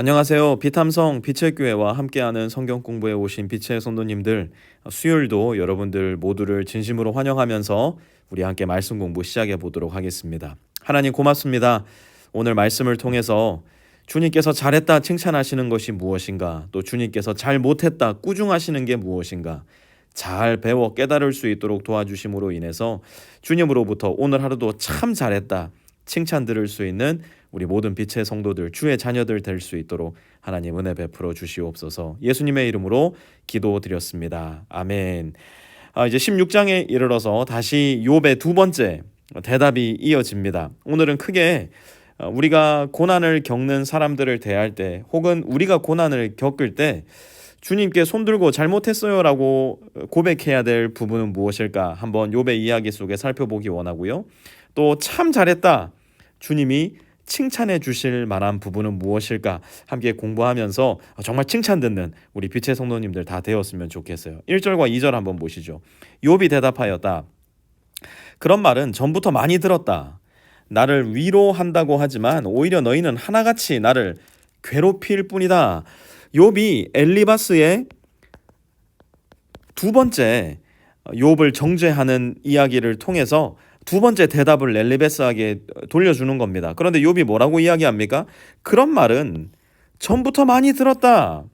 안녕하세요. 비탐성 빛의 교회와 함께하는 성경 공부에 오신 빛의 성도님들, 수요일도 여러분들 모두를 진심으로 환영하면서 우리 함께 말씀 공부 시작해 보도록 하겠습니다. 하나님 고맙습니다. 오늘 말씀을 통해서 주님께서 잘했다 칭찬하시는 것이 무엇인가, 또 주님께서 잘 못했다 꾸중하시는 게 무엇인가, 잘 배워 깨달을 수 있도록 도와주심으로 인해서 주님으로부터 오늘 하루도 참 잘했다 칭찬 들을 수 있는 우리 모든 빛의 성도들, 주의 자녀들 될 수 있도록 하나님 은혜 베풀어 주시옵소서. 예수님의 이름으로 기도드렸습니다. 아멘. 이제 16장에 이르러서 다시 욥의 두 번째 대답이 이어집니다. 오늘은 크게 우리가 고난을 겪는 사람들을 대할 때, 혹은 우리가 고난을 겪을 때 주님께 손들고 잘못했어요 라고 고백해야 될 부분은 무엇일까 한번 욥의 이야기 속에 살펴보기 원하고요. 또 참 잘했다 주님이 칭찬해 주실 만한 부분은 무엇일까 함께 공부하면서 정말 칭찬 듣는 우리 빛의 성도님들 다 되었으면 좋겠어요. 1절과 2절 한번 보시죠. 욥이 대답하였다. 그런 말은 전부터 많이 들었다. 나를 위로한다고 하지만 오히려 너희는 하나같이 나를 괴롭힐 뿐이다. 욥이 엘리바스의 두 번째 욥을 정죄하는 이야기를 통해서 두 번째 대답을 엘리바스에게 돌려주는 겁니다. 그런데 욥이 뭐라고 이야기합니까? 그런 말은 전부터 많이 들었다.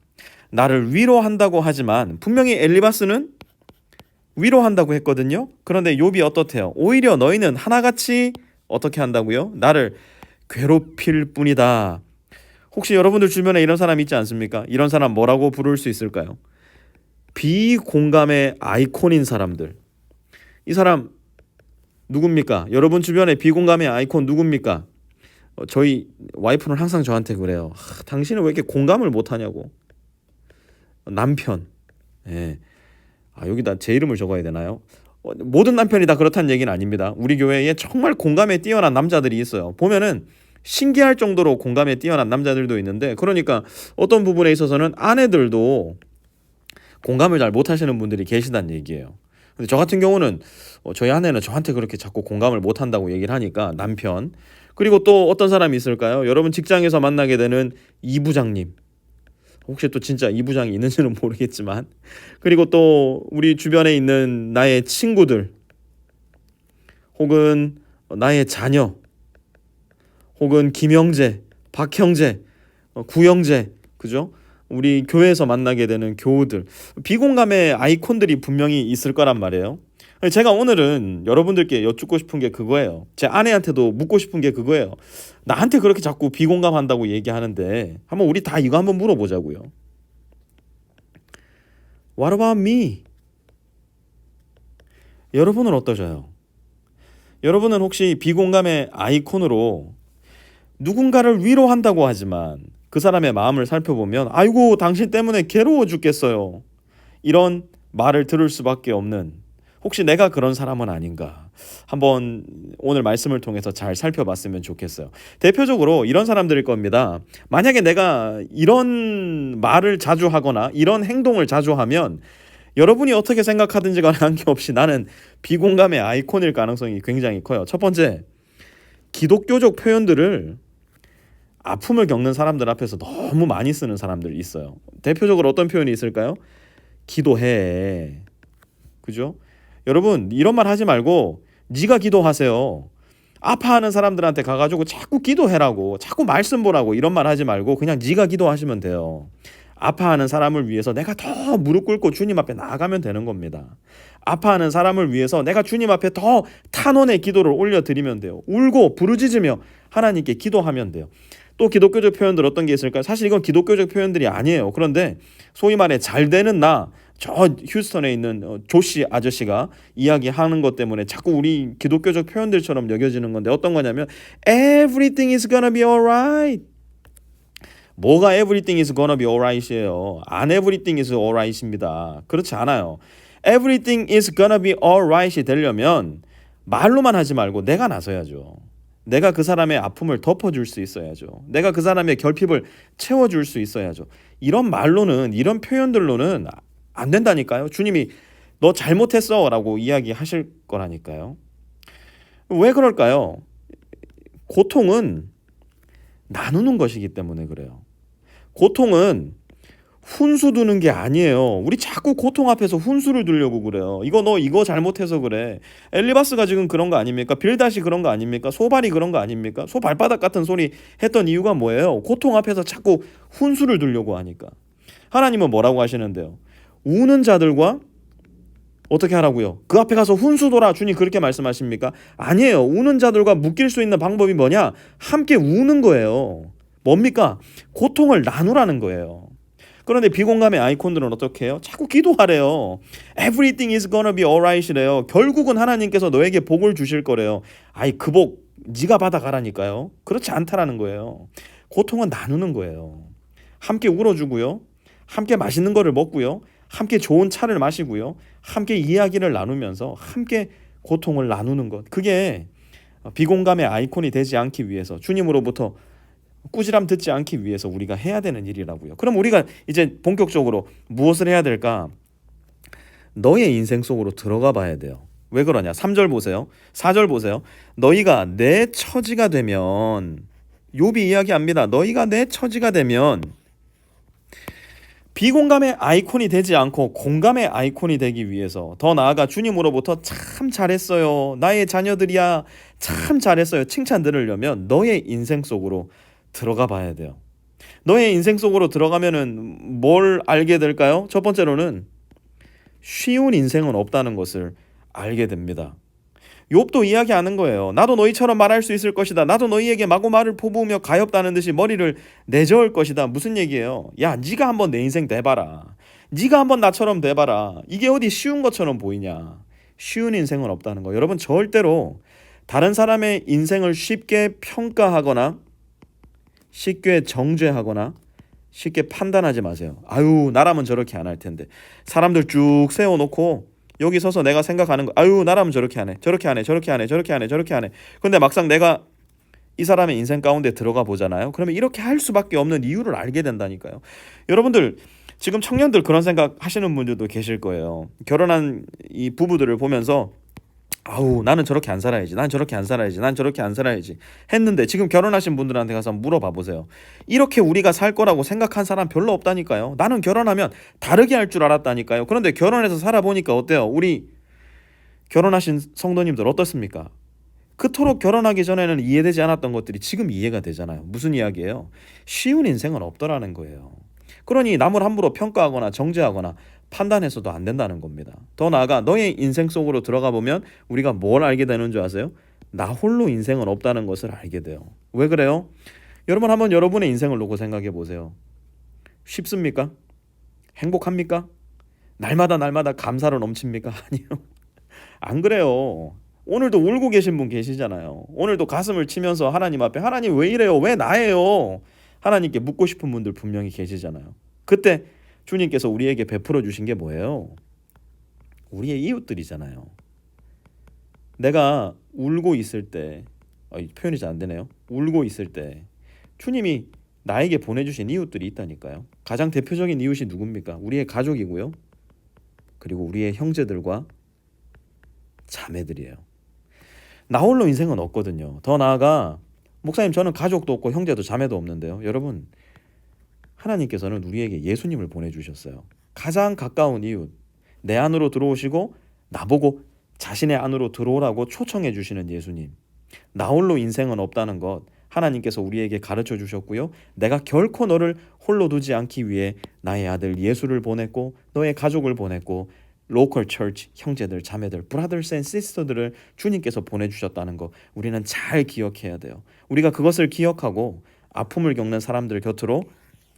나를 위로한다고 하지만 분명히 엘리바스는 위로한다고 했거든요. 그런데 욥이 어떻대요? 오히려 너희는 하나같이 어떻게 한다고요? 나를 괴롭힐 뿐이다. 혹시 여러분들 주변에 이런 사람 있지 않습니까? 이런 사람 뭐라고 부를 수 있을까요? 비공감의 아이콘인 사람들. 이 사람 누굽니까? 여러분 주변에 비공감의 아이콘 누굽니까? 저희 와이프는 항상 저한테 그래요. 당신은 왜 이렇게 공감을 못하냐고. 남편. 예. 여기다 제 이름을 적어야 되나요? 모든 남편이 다 그렇다는 얘기는 아닙니다. 우리 교회에 정말 공감에 뛰어난 남자들이 있어요. 보면은 신기할 정도로 공감에 뛰어난 남자들도 있는데, 그러니까 어떤 부분에 있어서는 아내들도 공감을 잘 못하시는 분들이 계시다는 얘기예요. 근데 저 같은 경우는 저희 아내는 저한테 그렇게 자꾸 공감을 못한다고 얘기를 하니까 남편, 그리고 또 어떤 사람이 있을까요? 여러분 직장에서 만나게 되는 이부장님, 혹시 또 진짜 이부장이 있는지는 모르겠지만, 그리고 또 우리 주변에 있는 나의 친구들, 혹은 나의 자녀, 혹은 김형제, 박형제, 구형제, 그죠? 우리 교회에서 만나게 되는 교우들, 비공감의 아이콘들이 분명히 있을 거란 말이에요. 제가 오늘은 여러분들께 여쭙고 싶은 게 그거예요. 제 아내한테도 묻고 싶은 게 그거예요. 나한테 그렇게 자꾸 비공감한다고 얘기하는데 한번 우리 다 이거 한번 물어보자고요. What about me? 여러분은 어떠셔요? 여러분은 혹시 비공감의 아이콘으로 누군가를 위로한다고 하지만 그 사람의 마음을 살펴보면 아이고 당신 때문에 괴로워 죽겠어요, 이런 말을 들을 수밖에 없는, 혹시 내가 그런 사람은 아닌가 한번 오늘 말씀을 통해서 잘 살펴봤으면 좋겠어요. 대표적으로 이런 사람들일 겁니다. 만약에 내가 이런 말을 자주 하거나 이런 행동을 자주 하면 여러분이 어떻게 생각하든지 간에 관계없이 나는 비공감의 아이콘일 가능성이 굉장히 커요. 첫 번째, 기독교적 표현들을 아픔을 겪는 사람들 앞에서 너무 많이 쓰는 사람들이 있어요. 대표적으로 어떤 표현이 있을까요? 기도해. 그죠? 여러분 이런 말 하지 말고 네가 기도하세요. 아파하는 사람들한테 가가지고 자꾸 기도해라고, 자꾸 말씀 보라고 이런 말 하지 말고 그냥 네가 기도하시면 돼요. 아파하는 사람을 위해서 내가 더 무릎 꿇고 주님 앞에 나아가면 되는 겁니다. 아파하는 사람을 위해서 내가 주님 앞에 더 탄원의 기도를 올려드리면 돼요. 울고 부르짖으며 하나님께 기도하면 돼요. 또 기독교적 표현들 어떤 게 있을까요? 사실 이건 기독교적 표현들이 아니에요. 그런데 소위 말해 잘 되는 저 휴스턴에 있는 조씨 아저씨가 이야기하는 것 때문에 자꾸 우리 기독교적 표현들처럼 여겨지는 건데, 어떤 거냐면 Everything is gonna be alright. 뭐가 everything is gonna be alright이에요? 안 everything is alright입니다. 그렇지 않아요. Everything is gonna be alright이 되려면 말로만 하지 말고 내가 나서야죠. 내가 그 사람의 아픔을 덮어줄 수 있어야죠. 내가 그 사람의 결핍을 채워줄 수 있어야죠. 이런 말로는, 이런 표현들로는 안 된다니까요. 주님이 너 잘못했어 라고 이야기하실 거라니까요. 왜 그럴까요? 고통은 나누는 것이기 때문에 그래요. 고통은 훈수 두는 게 아니에요. 우리 자꾸 고통 앞에서 훈수를 두려고 그래요. 너 이거 잘못해서 그래. 엘리바스가 지금 그런 거 아닙니까? 빌닷이 그런 거 아닙니까? 소발이 그런 거 아닙니까? 소 발바닥 같은 소리 했던 이유가 뭐예요? 고통 앞에서 자꾸 훈수를 두려고 하니까. 하나님은 뭐라고 하시는데요? 우는 자들과 어떻게 하라고요? 그 앞에 가서 훈수둬라. 주님 그렇게 말씀하십니까? 아니에요. 우는 자들과 묶일 수 있는 방법이 뭐냐? 함께 우는 거예요. 뭡니까? 고통을 나누라는 거예요. 그런데 비공감의 아이콘들은 어떻게 해요? 자꾸 기도하래요. Everything is gonna be alright이래요. 결국은 하나님께서 너에게 복을 주실 거래요. 그 복 네가 받아가라니까요. 그렇지 않다라는 거예요. 고통은 나누는 거예요. 함께 울어주고요. 함께 맛있는 거를 먹고요. 함께 좋은 차를 마시고요. 함께 이야기를 나누면서 함께 고통을 나누는 것. 그게 비공감의 아이콘이 되지 않기 위해서, 주님으로부터 꾸지람 듣지 않기 위해서 우리가 해야 되는 일이라고요. 그럼 우리가 이제 본격적으로 무엇을 해야 될까? 너의 인생 속으로 들어가 봐야 돼요. 왜 그러냐? 3절 보세요. 4절 보세요. 너희가 내 처지가 되면, 욥이 이야기합니다. 너희가 내 처지가 되면 비공감의 아이콘이 되지 않고 공감의 아이콘이 되기 위해서, 더 나아가 주님으로부터 참 잘했어요, 나의 자녀들이야 참 잘했어요 칭찬 들으려면 너의 인생 속으로 들어가 봐야 돼요. 너의 인생 속으로 들어가면은 뭘 알게 될까요? 첫 번째로는 쉬운 인생은 없다는 것을 알게 됩니다. 욥도 이야기하는 거예요. 나도 너희처럼 말할 수 있을 것이다. 나도 너희에게 마구 말을 퍼부으며 가엾다는 듯이 머리를 내저을 것이다. 무슨 얘기예요? 야, 네가 한번 내 인생 돼봐라. 네가 한번 나처럼 돼봐라. 이게 어디 쉬운 것처럼 보이냐? 쉬운 인생은 없다는 거. 여러분, 절대로 다른 사람의 인생을 쉽게 평가하거나 쉽게 정죄하거나 쉽게 판단하지 마세요. 아유, 나라면 저렇게 안 할 텐데. 사람들 쭉 세워놓고 여기 서서 내가 생각하는 거, 아유, 나라면 저렇게 안 해, 저렇게 안 해, 저렇게 안 해, 저렇게 안 해, 저렇게 안 해. 근데 막상 내가 이 사람의 인생 가운데 들어가 보잖아요. 그러면 이렇게 할 수밖에 없는 이유를 알게 된다니까요. 여러분들, 지금 청년들 그런 생각 하시는 분들도 계실 거예요. 결혼한 이 부부들을 보면서 아우, 나는 저렇게 안 살아야지, 난 저렇게 안 살아야지, 난 저렇게 안 살아야지 했는데, 지금 결혼하신 분들한테 가서 물어봐 보세요. 이렇게 우리가 살 거라고 생각한 사람 별로 없다니까요. 나는 결혼하면 다르게 할 줄 알았다니까요. 그런데 결혼해서 살아보니까 어때요? 우리 결혼하신 성도님들 어떻습니까? 그토록 결혼하기 전에는 이해되지 않았던 것들이 지금 이해가 되잖아요. 무슨 이야기예요? 쉬운 인생은 없더라는 거예요. 그러니 남을 함부로 평가하거나 정죄하거나 판단해서도 안 된다는 겁니다. 더 나아가 너의 인생 속으로 들어가 보면 우리가 뭘 알게 되는 줄 아세요? 나 홀로 인생은 없다는 것을 알게 돼요. 왜 그래요? 여러분, 한번 여러분의 인생을 놓고 생각해 보세요. 쉽습니까? 행복합니까? 날마다 감사로 넘칩니까? 아니요. 안 그래요. 오늘도 울고 계신 분 계시잖아요. 오늘도 가슴을 치면서 하나님 앞에, 하나님 왜 이래요? 왜 나예요? 하나님께 묻고 싶은 분들 분명히 계시잖아요. 그때 주님께서 우리에게 베풀어 주신 게 뭐예요? 우리의 이웃들이잖아요. 내가 울고 있을 때, 표현이 잘 안 되네요. 울고 있을 때 주님이 나에게 보내주신 이웃들이 있다니까요. 가장 대표적인 이웃이 누굽니까? 우리의 가족이고요. 그리고 우리의 형제들과 자매들이에요. 나 홀로 인생은 없거든요. 더 나아가, 목사님 저는 가족도 없고 형제도 자매도 없는데요. 여러분, 하나님께서는 우리에게 예수님을 보내주셨어요. 가장 가까운 이웃, 내 안으로 들어오시고 나보고 자신의 안으로 들어오라고 초청해 주시는 예수님. 나 홀로 인생은 없다는 것 하나님께서 우리에게 가르쳐 주셨고요. 내가 결코 너를 홀로 두지 않기 위해 나의 아들 예수를 보냈고, 너의 가족을 보냈고, 로컬 처치 형제들, 자매들, 브라더스 앤 시스터들을 주님께서 보내주셨다는 거 우리는 잘 기억해야 돼요. 우리가 그것을 기억하고 아픔을 겪는 사람들 곁으로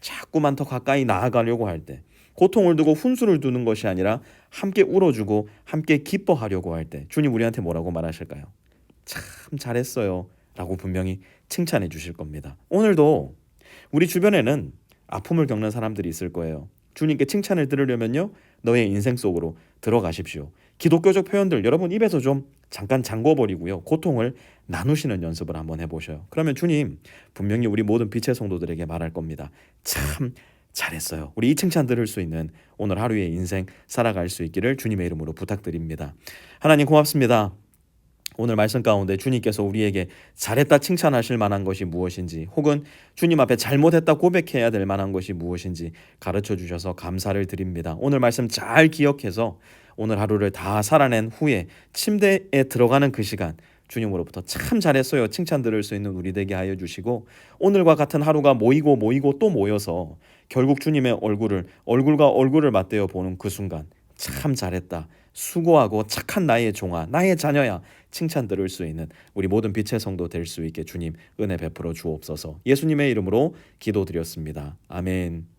자꾸만 더 가까이 나아가려고 할 때, 고통을 두고 훈수를 두는 것이 아니라 함께 울어주고 함께 기뻐하려고 할 때 주님 우리한테 뭐라고 말하실까요? 참 잘했어요 라고 분명히 칭찬해 주실 겁니다. 오늘도 우리 주변에는 아픔을 겪는 사람들이 있을 거예요. 주님께 칭찬을 들으려면요, 너의 인생 속으로 들어가십시오. 기독교적 표현들 여러분 입에서 좀 잠깐 잠궈버리고요, 고통을 나누시는 연습을 한번 해보셔요. 그러면 주님 분명히 우리 모든 빛의 성도들에게 말할 겁니다. 참 잘했어요. 우리 이 칭찬 들을 수 있는 오늘 하루의 인생 살아갈 수 있기를 주님의 이름으로 부탁드립니다. 하나님 고맙습니다. 오늘 말씀 가운데 주님께서 우리에게 잘했다 칭찬하실 만한 것이 무엇인지, 혹은 주님 앞에 잘못했다 고백해야 될 만한 것이 무엇인지 가르쳐 주셔서 감사를 드립니다. 오늘 말씀 잘 기억해서 오늘 하루를 다 살아낸 후에 침대에 들어가는 그 시간, 주님으로부터 참 잘했어요 칭찬 들을 수 있는 우리 되게 하여 주시고, 오늘과 같은 하루가 모이고 또 모여서 결국 주님의 얼굴과 얼굴을 맞대어 보는 그 순간, 참 잘했다, 수고하고 착한 나의 종아, 나의 자녀야 칭찬 들을 수 있는 우리 모든 빛의 성도 될 수 있게 주님 은혜 베풀어 주옵소서. 예수님의 이름으로 기도드렸습니다. 아멘.